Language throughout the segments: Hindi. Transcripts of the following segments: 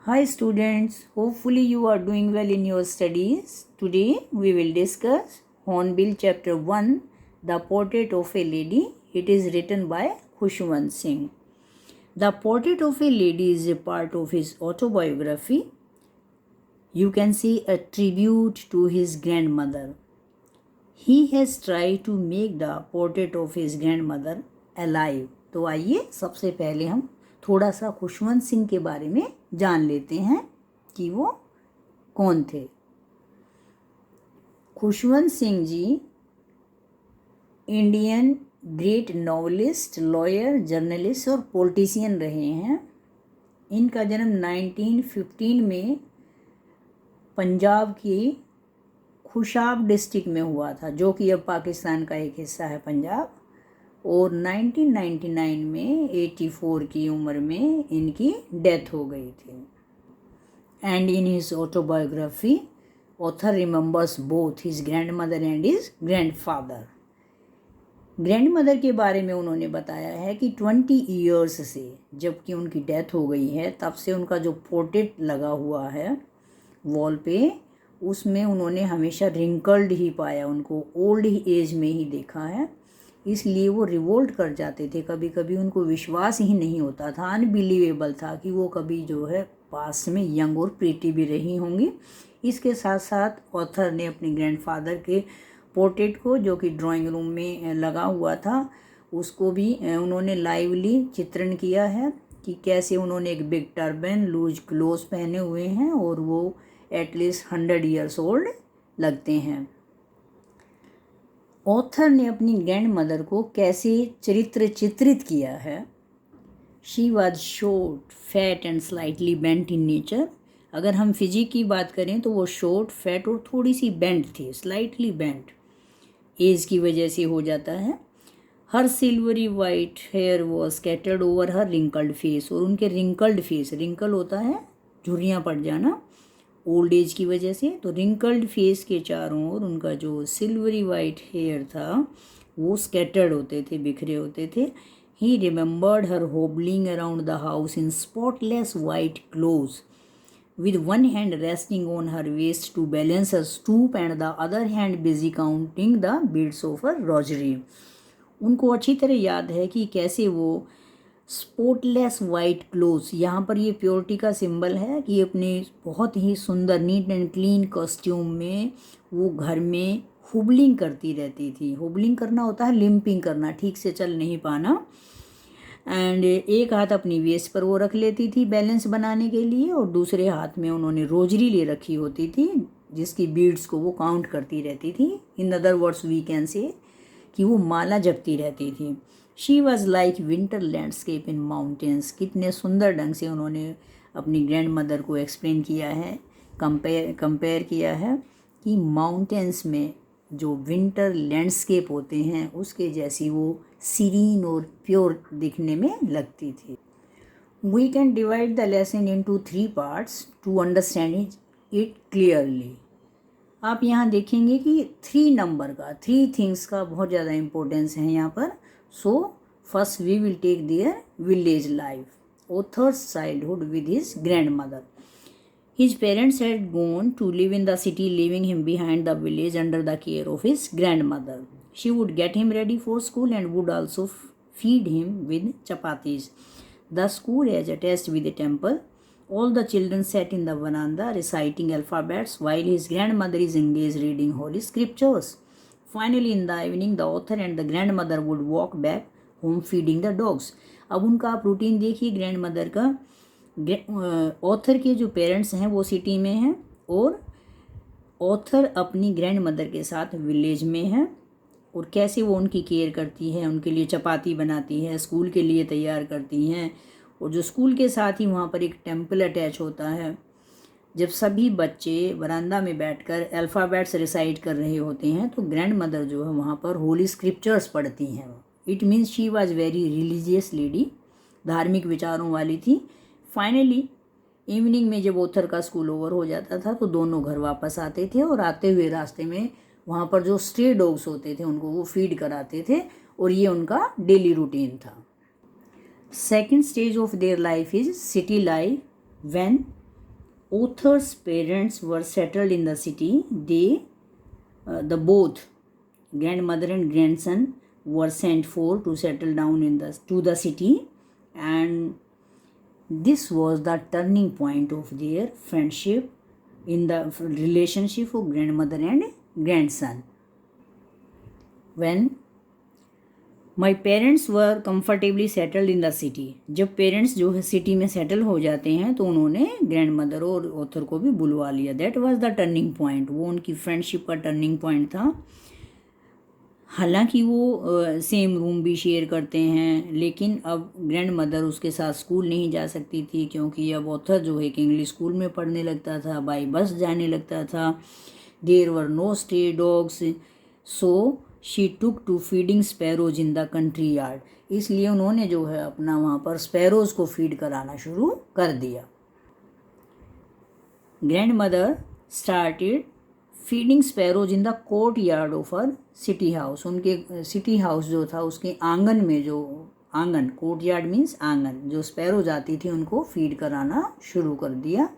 Hi students, hopefully you are doing well in your studies. Today we will discuss Hornbill chapter 1, The Portrait of a Lady. It is written by Khushwant Singh. The Portrait of a Lady is a part of his autobiography. You can see a tribute to his grandmother. He has tried to make the portrait of his grandmother alive. तो आइए सबसे पहले हम थोड़ा सा खुशवंत सिंह के बारे में जान लेते हैं कि वो कौन थे। Khushwant Singh ji Indian great novelist, lawyer, journalist और पॉलिटिशियन रहे हैं। इनका जन्म 1915 में पंजाब की खुशाब डिस्ट्रिक्ट में हुआ था, जो कि अब पाकिस्तान का एक हिस्सा है पंजाब। और 1999 में 84 की उम्र में इनकी डेथ हो गई थी। And in his autobiography author remembers both his grandmother and his grandfather. Grandmother के बारे में उन्होंने बताया है कि 20 ईयर्स से, जबकि उनकी डेथ हो गई है, तब से उनका जो पोर्ट्रेट लगा हुआ है वॉल पे, उसमें उन्होंने हमेशा रिंकल्ड ही पाया, उनको ओल्ड एज में ही देखा है। इसलिए वो रिवोल्ट कर जाते थे, कभी कभी उनको विश्वास ही नहीं होता था, अनबिलीवेबल था कि वो कभी जो है पास्ट में यंग और प्रीटी भी रही होंगी। इसके साथ साथ ऑथर ने अपने ग्रैंडफादर के पोर्ट्रेट को, जो कि ड्राइंग रूम में लगा हुआ था, उसको भी उन्होंने लाइवली चित्रण किया है कि कैसे उन्होंने एक बिग टर्बन, लूज क्लोथ पहने हुए हैं और वो एटलीस्ट 100 ईयर्स ओल्ड लगते हैं। ऑथर ने अपनी ग्रैंड मदर को कैसे चरित्र चित्रित किया है। She was short, fat and slightly bent in nature. अगर हम फिजिक की बात करें तो वो शॉर्ट, फैट और थोड़ी सी बेंट थी, स्लाइटली बेंट, एज की वजह से हो जाता है। Her silvery white hair was scattered over her wrinkled face. और उनके रिंकल्ड फेस, रिंकल होता है झुर्रियाँ पड़ जाना ओल्ड एज की वजह से, तो रिंकल्ड फेस के चारों ओर उनका जो सिल्वरी वाइट हेयर था वो स्कैटर्ड होते थे, बिखरे होते थे। He remembered her hobbling around the house in spotless white clothes with one hand resting on her waist to balance her stoop and the other hand busy counting the beads of her rosary. उनको अच्छी तरह याद है कि कैसे वो स्पॉटलेस वाइट क्लोथ्स, यहाँ पर ये प्योरिटी का सिंबल है कि अपने बहुत ही सुंदर नीट एंड क्लीन कॉस्ट्यूम में वो घर में हुबलिंग करती रहती थी। हुबलिंग करना होता है लिम्पिंग करना, ठीक से चल नहीं पाना। एंड एक हाथ अपनी वेस्ट पर वो रख लेती थी बैलेंस बनाने के लिए, और दूसरे हाथ में उन्होंने रोजरी ले रखी होती थी जिसकी बीड्स को वो काउंट करती रहती थी। In other words we can say कि वो माला जपती रहती थी। She was like winter landscape in mountains. कितने सुंदर ढंग से उन्होंने अपनी ग्रैंड मदर को एक्सप्लेन किया है, कंपेयर किया है कि माउंटेन्स में जो विंटर लैंडस्केप होते हैं उसके जैसी वो सीरीन और प्योर दिखने में लगती थी। We can divide the lesson into 3 parts to understand it clearly. आप यहाँ देखेंगे कि 3 नंबर का, 3 थिंग्स का बहुत ज़्यादा इम्पोर्टेंस है यहाँ पर। So first we will take their village life, author's childhood with his grandmother. His parents had gone to live in the city, leaving him behind the village under the care of his grandmother. She would get him ready for school and would also feed him with chapatis. The school is attached with a temple. All the children sat in the veranda reciting alphabets while his grandmother is engaged reading holy scriptures. Finally, in the evening, the author and the grandmother would walk back home feeding the dogs. अब उनका आप रूटीन देखिए ग्रैंडमदर का। ऑथर के जो पेरेंट्स हैं वो सिटी में हैं और ऑथर अपनी ग्रैंड मदर के साथ विलेज में है, और कैसे वो उनकी केयर करती है, उनके लिए चपाती बनाती है, स्कूल के लिए तैयार करती हैं। और जो स्कूल के साथ ही वहाँ पर एक टेम्पल अटैच होता है। जब सभी बच्चे वरांदा में बैठकर अल्फ़ाबेट्स रिसाइट कर रहे होते हैं तो ग्रैंड मदर जो है वहाँ पर होली स्क्रिप्चर्स पढ़ती हैं। It means she was very religious lady, धार्मिक विचारों वाली थी। फाइनली इवनिंग में जब ऑथर का स्कूल ओवर हो जाता था तो दोनों घर वापस आते थे, और आते हुए रास्ते में वहाँ पर जो स्ट्रे डॉग्स होते थे उनको वो फीड कराते थे, और ये उनका डेली रूटीन था। Second stage of their life is city life, when author's parents were settled in the city. The both grandmother and grandson were sent for to settle down to the city, and this was the turning point of their friendship in the relationship of grandmother and grandson. When my parents were comfortably settled in the city, जब पेरेंट्स जो है सिटी में सेटल हो जाते हैं तो उन्होंने ग्रैंड मदर और ऑथर को भी बुलवा लिया. That was the turning point, वो उनकी फ्रेंडशिप का टर्निंग पॉइंट था. हालांकि वो सेम रूम भी शेयर करते हैं, लेकिन अब ग्रैंड मदर उसके साथ स्कूल नहीं जा सकती थी क्योंकि अब ऑथर जो है कि इंग्लिश स्कूल में पढ़ने लगता था, बाई बस जाने लगता था. There were no stray dogs, so she took to feeding sparrows in the country yard. इसलिए उन्होंने जो है अपना वहाँ पर स्पैरोज को फीड कराना शुरू कर दिया. Grand mother started feeding sparrows in the court yard of her city house. उनके सिटी हाउस जो था उसके आंगन में, जो आंगन, कोर्ट यार्ड मीन्स आंगन, जो स्पैरोज आती थी उनको फीड कराना शुरू कर दिया.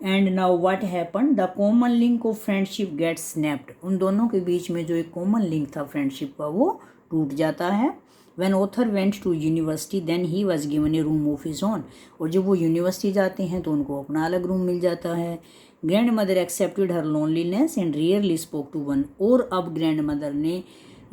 And now what happen, the common link of friendship gets snapped. उन दोनों के बीच में जो एक कॉमन लिंक था फ्रेंडशिप का वो टूट जाता है. When author went to university then he was given a room of his own. और जब वो यूनिवर्सिटी जाते हैं तो उनको अपना अलग रूम मिल जाता है. Grandmother accepted her loneliness and rarely spoke to one. और अब ग्रैंड मदर ने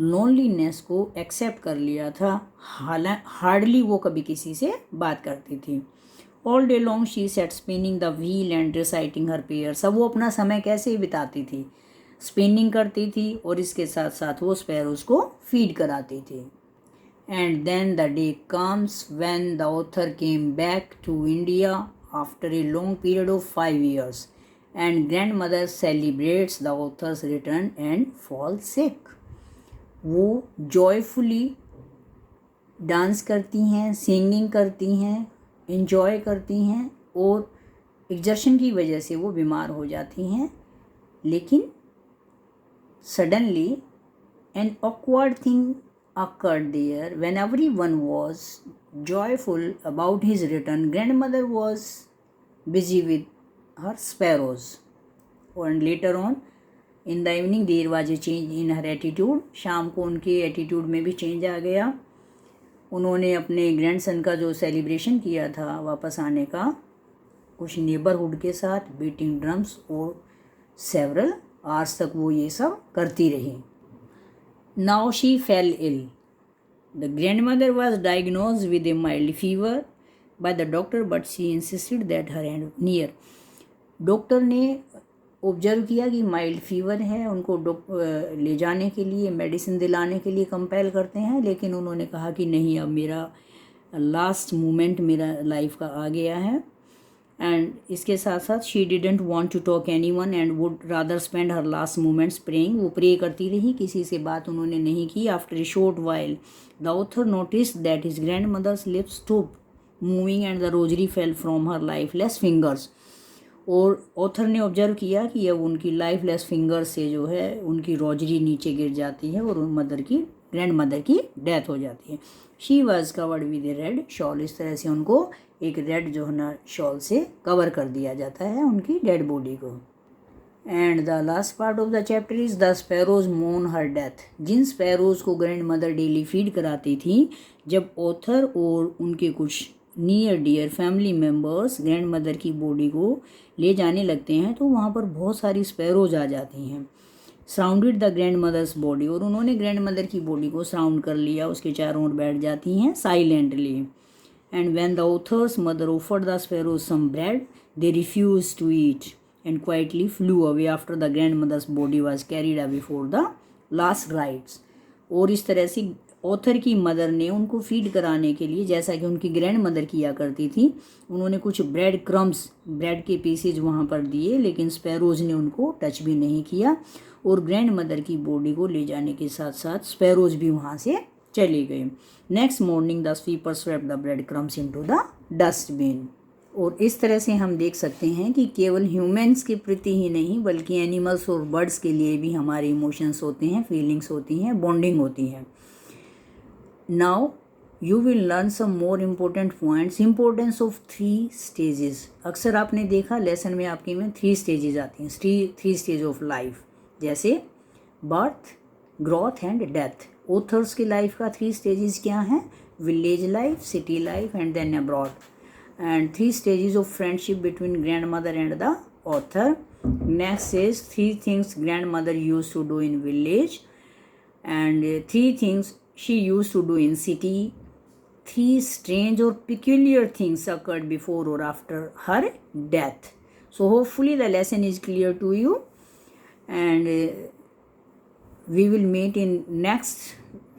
लोनलीनेस को एक्सेप्ट कर लिया था, हार्डली वो कभी किसी से बात करती थी. All day long she said spinning the wheel and reciting her pairs. अब वो अपना समय कैसे बिताती थी, स्पिनिंग करती थी और इसके साथ साथ वो स्पैरोज को फीड कराती थी. And then the day comes when the author came back to India after a long period of 5 years and grandmother celebrates the author's return and fall sick. वो जॉयफुली डांस करती हैं, सिंगिंग करती हैं, इन्जॉय करती हैं और एग्जर्शन की वजह से वो बीमार हो जाती हैं. लेकिन suddenly an awkward thing occurred there. When everyone was joyful about his return, grandmother was busy with her sparrows. And later on in the evening there was a change in her attitude. शाम को उनके एटीट्यूड में भी चेंज आ गया. उन्होंने अपने ग्रैंडसन का जो सेलिब्रेशन किया था वापस आने का, कुछ नेबरहुड के साथ बीटिंग ड्रम्स और सेवरल आवर्स तक वो ये सब करती रही. Now she fell ill. The grandmother was diagnosed with a mild fever by the doctor, but she insisted that her end near. Doctor ने ऑब्जर्व किया कि माइल्ड फीवर है, उनको ले जाने के लिए, मेडिसिन दिलाने के लिए कंपेल करते हैं, लेकिन उन्होंने कहा कि नहीं, अब मेरा लास्ट मोमेंट मेरा लाइफ का आ गया है. एंड इसके साथ साथ she didn't want to talk anyone and would rather spend her last moments praying. वो प्रे करती रही, किसी से बात उन्होंने नहीं की. After a short while the author notice that his grandmother's lips stopped moving and the rosary fell from her lifeless fingers. और ऑथर ने ऑब्जर्व किया कि अब उनकी लाइफलेस फिंगर्स से जो है उनकी रोजरी नीचे गिर जाती है और ग्रैंड मदर की डेथ हो जाती है. She was covered with A red shawl. इस तरह से उनको एक रेड जो है ना शॉल से कवर कर दिया जाता है उनकी डेड बॉडी को. And the last part of the chapter is the sparrows mourn her death. जिन स्पैरोज को ग्रैंड मदर डेली फीड कराती थी, जब ऑथर और उनके कुछ near dear family members grandmother की बॉडी को ले जाने लगते हैं तो वहाँ पर बहुत सारी स्पैरोज आ जाती हैं. Surrounded the grandmother's body. और उन्होंने ग्रैंड मदर की बॉडी को सराउंड कर लिया, उसके चारों ओर बैठ जाती हैं silently. And when the author's mother offered the sparrows some bread, they refused to eat and quietly flew away after the grandmother's body was carried away for the last rites. और इस तरह से ऑथर की मदर ने उनको फीड कराने के लिए, जैसा कि उनकी ग्रैंड मदर किया करती थी, उन्होंने कुछ ब्रेड क्रम्स, ब्रेड के पीसेज वहाँ पर दिए, लेकिन स्पैरोज ने उनको टच भी नहीं किया. और ग्रैंड मदर की बॉडी को ले जाने के साथ साथ स्पैरोज भी वहाँ से चले गए. Next morning the sweeper swept the bread crumbs into the dustbin. और इस तरह से हम देख सकते हैं कि केवल ह्यूमंस के प्रति ही नहीं बल्कि एनिमल्स और बर्ड्स के लिए भी हमारे इमोशंस होते हैं, फीलिंग्स होती हैं, बॉन्डिंग होती है. Now You will learn some more important points. Importance of 3 stages. अक्सर आपने देखा लेसन में आपकी में 3 stages आती हैं, 3 stage of life, जैसे birth, growth and death. Author's की लाइफ का 3 stages क्या हैं? Village life, city life and then abroad. And 3 stages of friendship between grandmother and the author. Next is 3 things grandmother used to do in village, and 3 things she used to do in city. 3 strange or peculiar things occurred before or after her death. So hopefully the lesson is clear to you, and we will meet in next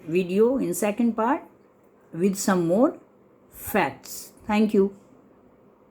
video in second part with some more facts. Thank you.